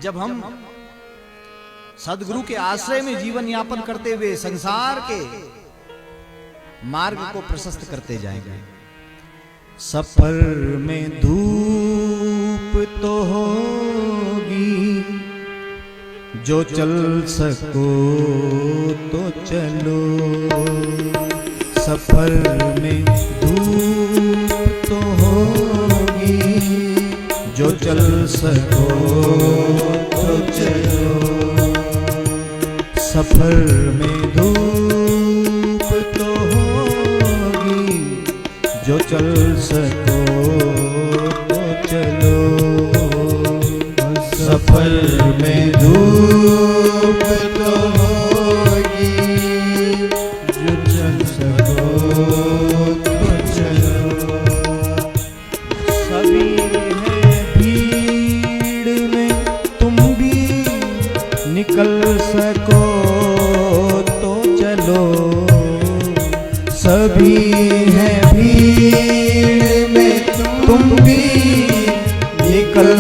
जब हम सदगुरु के आश्रय में जीवन यापन करते हुए संसार के मार्ग को प्रशस्त करते जाएंगे। सफर में धूप तो होगी, जो चल सको तो चलो। सफर में धूप तो होगी, जो चल सको तो चलो। सफर में धूप तो होगी, जो चल सको तो चलो। सफर में धूप तो होगी, जो चल सको तो चलो। सभी हैं भीड़ में, तुम भी निकल सको तो चलो। सभी हैं भीड़ में, तुम भी निकल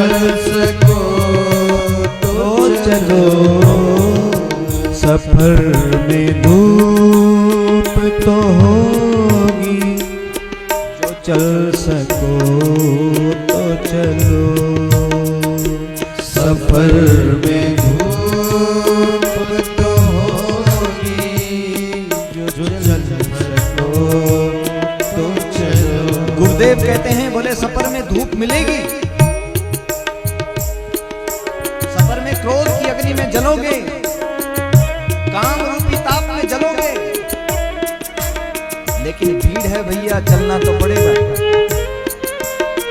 सको तो चलो। सफर में धूप तो होगी, जो चल सको तो चलो। सफर में धूप तो होगी, जो चल सको तो चलो। गुरुदेव कहते हैं, बोले सफर में धूप मिलेगी, सफर में क्रोध की अग्नि में जलोगे, काम रूपी ताप में जलोगे, लेकिन भीड़ है भैया, चलना तो पड़ेगा।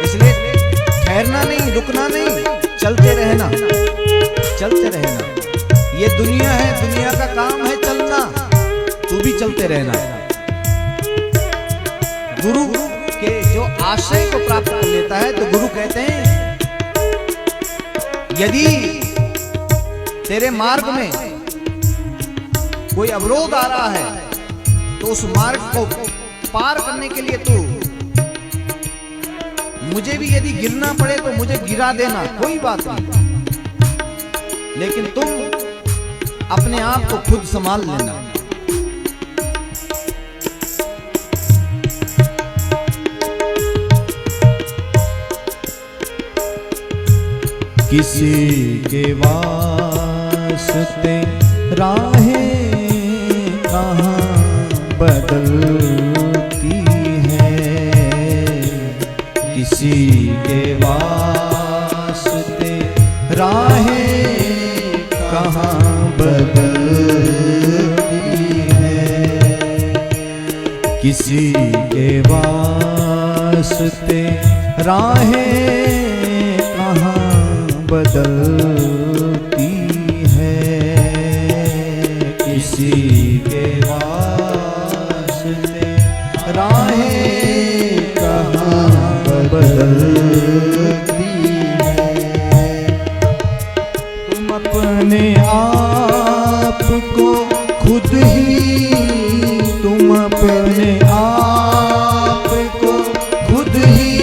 इसलिए ठहरना नहीं, रुकना नहीं, चलते रहना, चलते रहना। ये दुनिया है, दुनिया का काम है चलना, तू भी चलते रहना। गुरु के जो आशय को प्राप्त कर लेता है, तो गुरु कहते हैं, यदि तेरे मार्ग में कोई अवरोध आ रहा है, तो उस मार्ग को पार करने के लिए तू, मुझे भी यदि गिरना पड़े तो मुझे गिरा देना, कोई बात नहीं, लेकिन तुम अपने आप को खुद संभाल लेना। किसी के वास्ते राहें कहाँ बदलती हैं, किसी के वास्ते राहें कहाँ बदलती हैं। किसी के वास्ते राहें कहाँ बदलती है। किसी के वास्ते राहें कहाँ बदलती है। तुम अपने आप को खुद ही, तुम अपने आप को खुद ही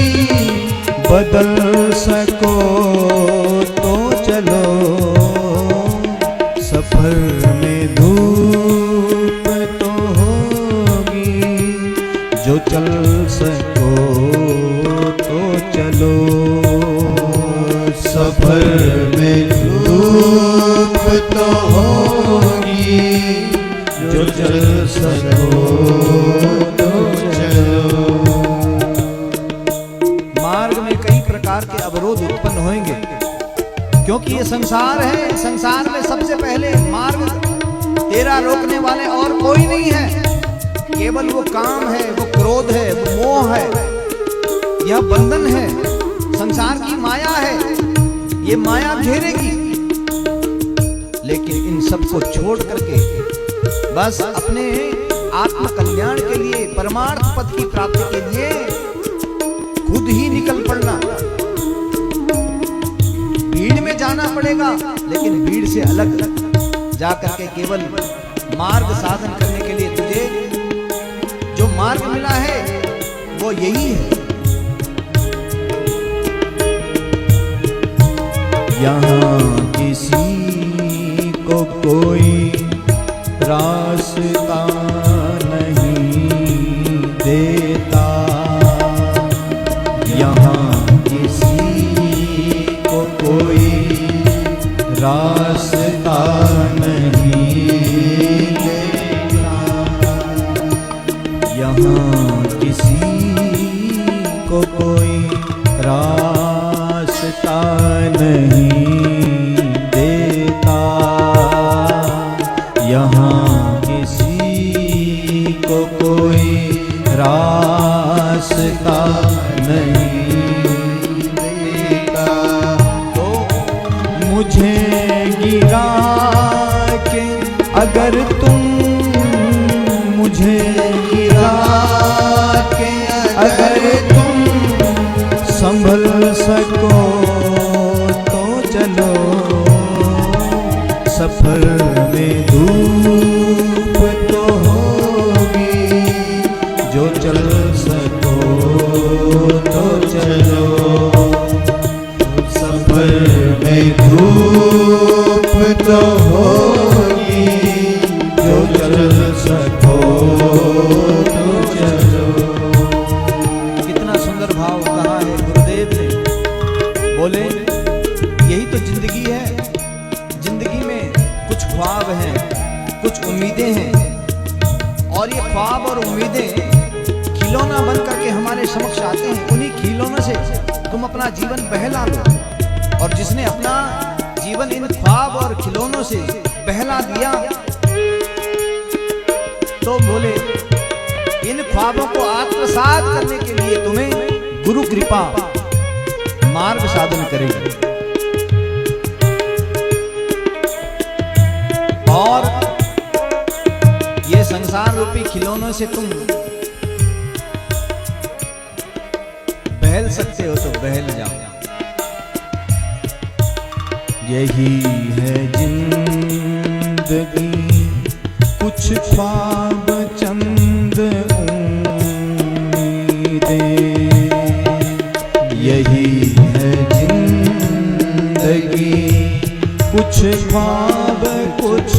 बदल सको तो चलो। सफर में धूप तो होगी, जो चल सको तो चलो। सफर में धूप तो होगी, जो चल सको तो चलो। मार्ग में कई प्रकार के अवरोध उत्पन्न होंगे, क्योंकि ये संसार है। संसार में सबसे पहले मार्ग तेरा रोकने वाले और कोई नहीं है, केवल वो काम है, वो क्रोध है, वो मोह है, यह बंधन है, संसार की माया है, ये माया घेरेगी। लेकिन इन सबको छोड़ करके बस अपने आत्म कल्याण के लिए, परमार्थ पद की प्राप्ति के लिए खुद ही निकल पड़ना। भीड़ में जाना पड़ेगा, लेकिन भीड़ से अलग जाकर के केवल मार्ग साधन करने के लिए तुझे जो मार्ग मिला है वो यही है। यहाँ की किसी को कोई रास्ता नहीं देता, यहाँ किसी को कोई रास्ता नहीं देता, यहाँ किसी को कोई रास्ता नहीं देता, यहाँ किसी को कोई रास्ता नहीं देता। तो मुझे गिरा के अगर तुम मुझे गिरा के अगर तुम संभल सको तो चलो, सफर में धूप तो होगी, जो चल सको तो चलो, सफर में धूप तो होगी, जो चल सको तो चलो। कितना सुंदर भाव कहा है गुरुदेव ने। बोले यही तो जिंदगी है, जिंदगी में कुछ ख्वाब हैं, कुछ उम्मीदें हैं, और ये ख्वाब और उम्मीदें खिलौना बन करके हमारे समक्ष आते हैं। उन्हीं खिलौनों से तुम अपना जीवन बहला लो, और जिसने अपना जीवन इन ख्वाब और खिलौनों से बहला दिया तो बोले इन ख्वाबों को आत्मसात करने के लिए तुम्हें गुरु कृपा मार्ग साधन करेगी, और ये संसार रूपी खिलौनों से तुम बहल सकते हो तो बहल जाओ। यही है जिंदगी, कुछ ख्वाब चंद उम्मीदें, यही है जिंदगी, कुछ ख्वाब कुछ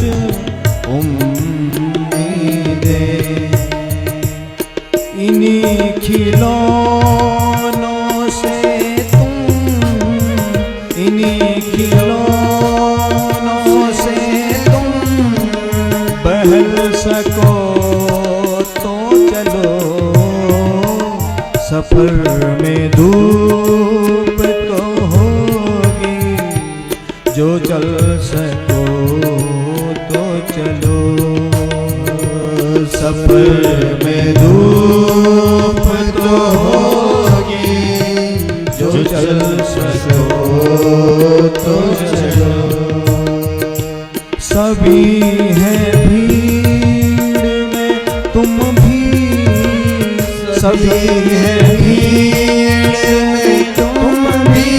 उम्मीदें, इन्हीं खिलौनों से तुम, इन्हीं खिलौनों से तुम बहल सको तो चलो, सफर में धूप तो होगी, जो चल सको तो चलो, सफर में धूप तो होगी, जो चल सको तो चलो। सभी हैं भीड़ में तुम भी, सभी हैं भीड़ में तुम भी,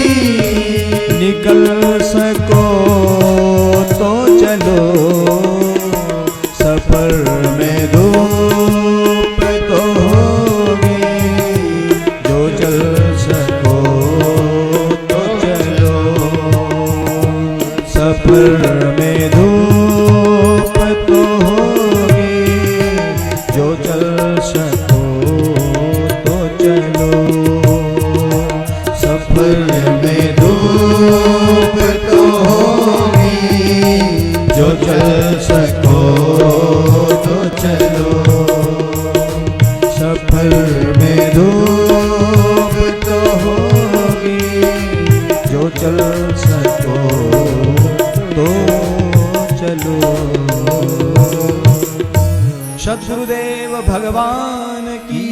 निकल सको तो चलो, सफर में धूप तो होगी, जो चल सको तो चलो, सफर में धूप तो होगी, जो चल सको तो चलो, सफर में धूप तो होगी, जो चल सको तो चलो, सफर में धूप तो होगी, जो चल सको तो चलो। सद्गुरुदेव भगवान की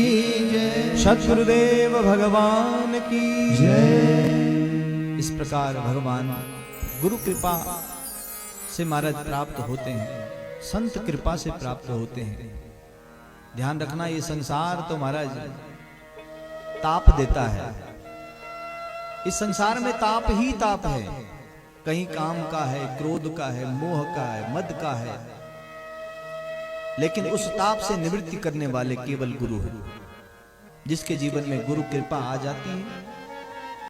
जय, सद्गुरुदेव भगवान की जय। इस प्रकार भगवान गुरु कृपा से महाराज प्राप्त होते हैं, संत कृपा से प्राप्त होते हैं। ध्यान रखना, ये संसार तो महाराज ताप देता है, इस संसार में ताप ही ताप है, कहीं काम का है, क्रोध का है, मोह का है, मद का है, लेकिन उस ताप से निवृत्ति करने वाले केवल गुरु हैं। जिसके जीवन में गुरु कृपा आ जाती है